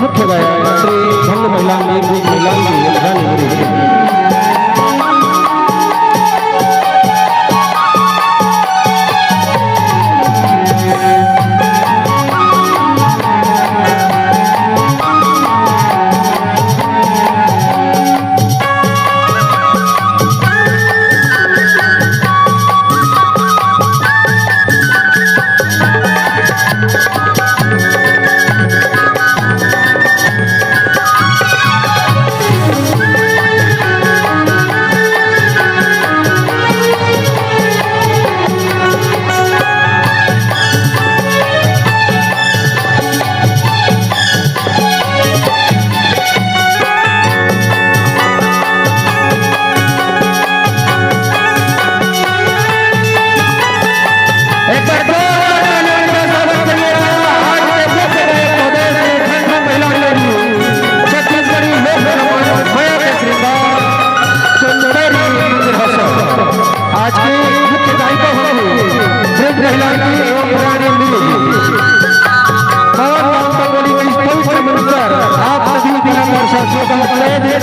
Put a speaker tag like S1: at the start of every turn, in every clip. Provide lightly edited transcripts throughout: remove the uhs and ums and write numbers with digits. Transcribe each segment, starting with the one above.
S1: मुख्य गायक श्री धन्य महिला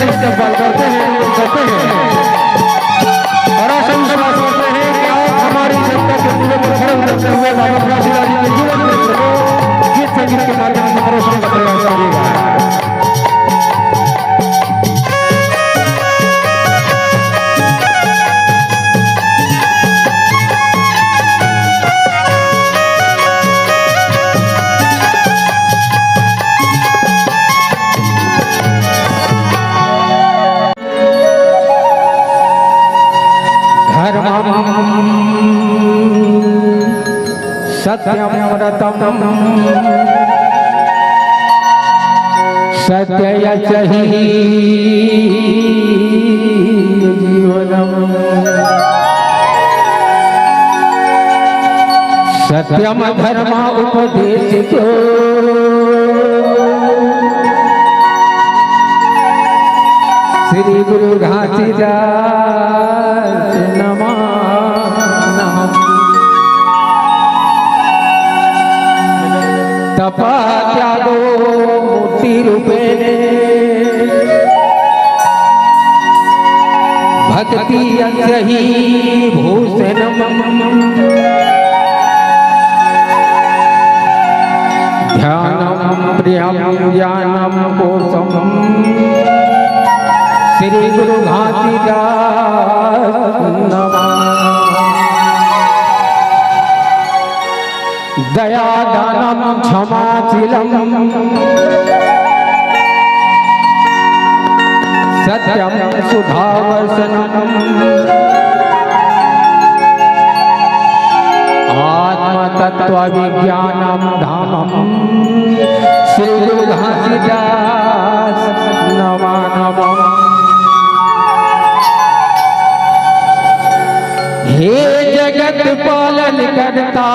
S1: इस्तेमाल करते हैं और आशा विश्वास करते हैं कि आप हमारी जनता के दिलों पर खड़े उतरते हुए बाबा राशिला जी के जीवन चरित्र को गीत संगीत के माध्यम से परोसने का प्रयास करिएगा। सत्यमृतम सत्ययचहि जीवनम सत्यम धर्म उपदेशितो श्री गुरु घासीदास नमः। तपा त्यागो मूर्ति रूपेणे भक्ति अंजहि भूषणम ध्यानम प्रियम ज्ञानम कोशम श्री गुरु घासीदास नमः। दया दानम क्षमाशीलम सत्यम सुधावर्षणम आत्मतत्व विज्ञानम धामम श्री गुरु घासीदास नमः नमः। हे जगत पालन करता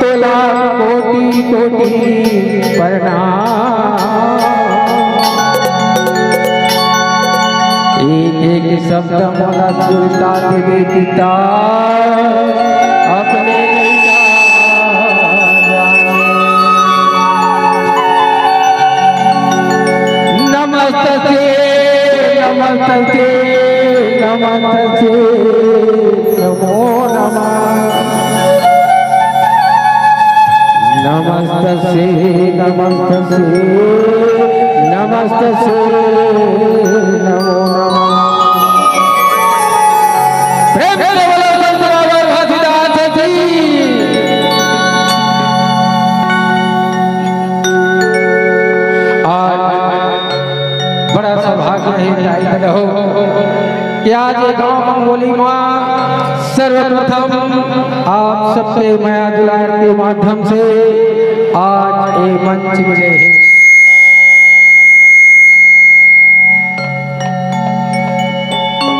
S1: तुला कोटि कोटि प्रणाम। एक एक शब्द मोला सुनता देवे पिता अपने तसे नमो नमः नमस्तसे नमस्तसे नमस्तसे नमो नमः प्रेम से बोलो संत बाबा घासीदास जी। आज बड़ा सौभाग्य है रहो कि आज ये गांव मंगोली मां सर्वप्रथम आप सबसे माया दुलार के माध्यम से आज ये मंच मिले हैं।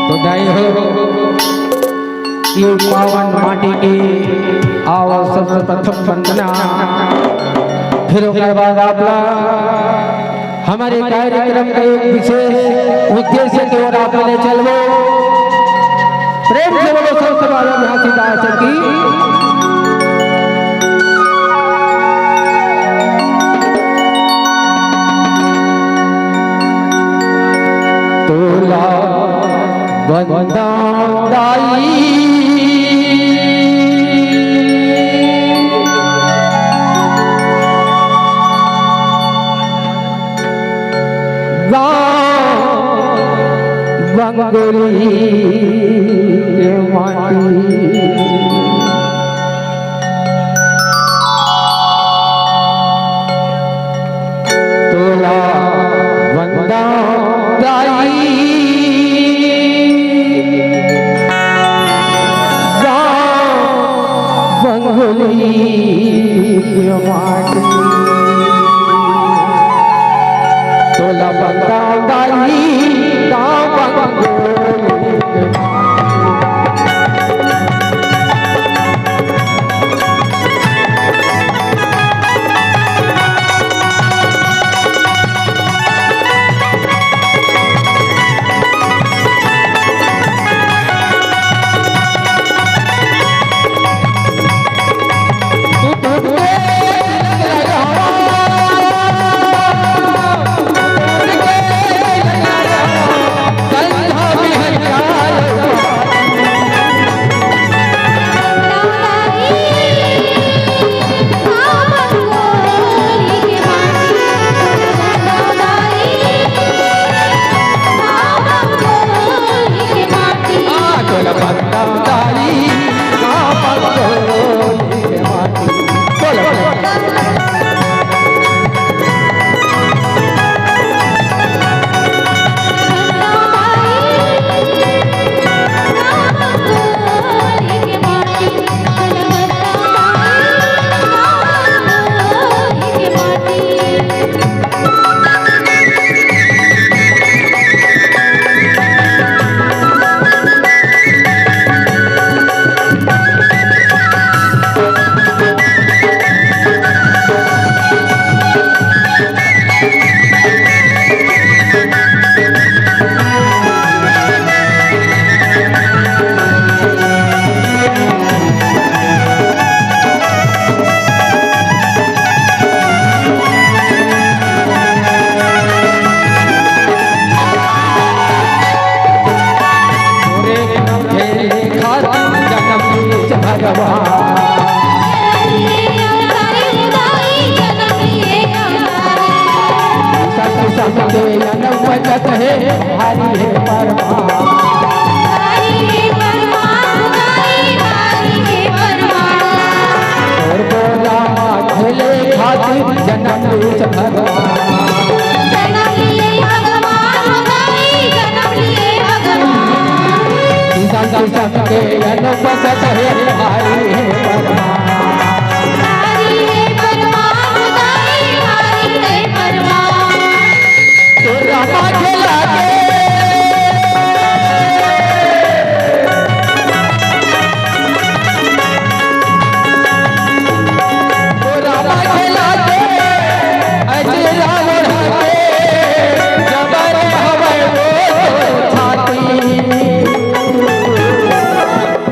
S1: तो दाई हो ये पावन माटी की आओ सर्वप्रथम वंदना फिर उसके बाद आप हमारे कार्यक्रम के एक विशेष उद्देश्य की ओर आप ले चलो। प्रेम से बोलो संत बाबा घासीदास की। तोला बंदाई मंगोली के माटी तोला बंदा दाई मंगोली के माटी तोला बंदा दाई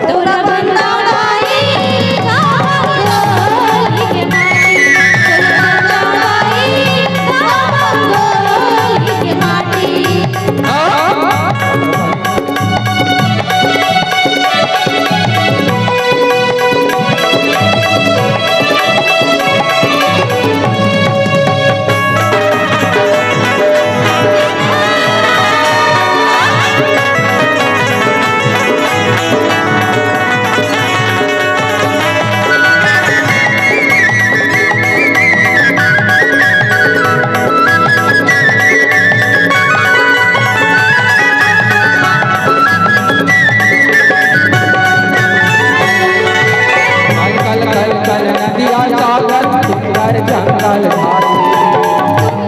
S2: तोरा बंदा
S1: कल नदिया सागर सुंदर जंगल झाड़ी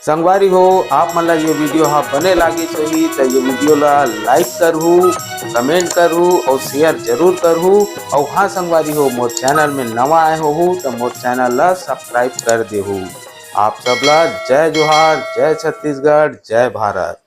S2: संगवारी हो आप मन ला ये वीडियो हाँ बने लागी सही तो ये वीडियो ला लाइक करहू, कमेंट करहू और शेयर जरूर करहू। और हाँ संगवारी हो मोर चैनल में नवा आए हो तो मोर चैनल ला सब्सक्राइब कर देहू। आप सबला जय जोहार, जय छत्तीसगढ़, जय भारत।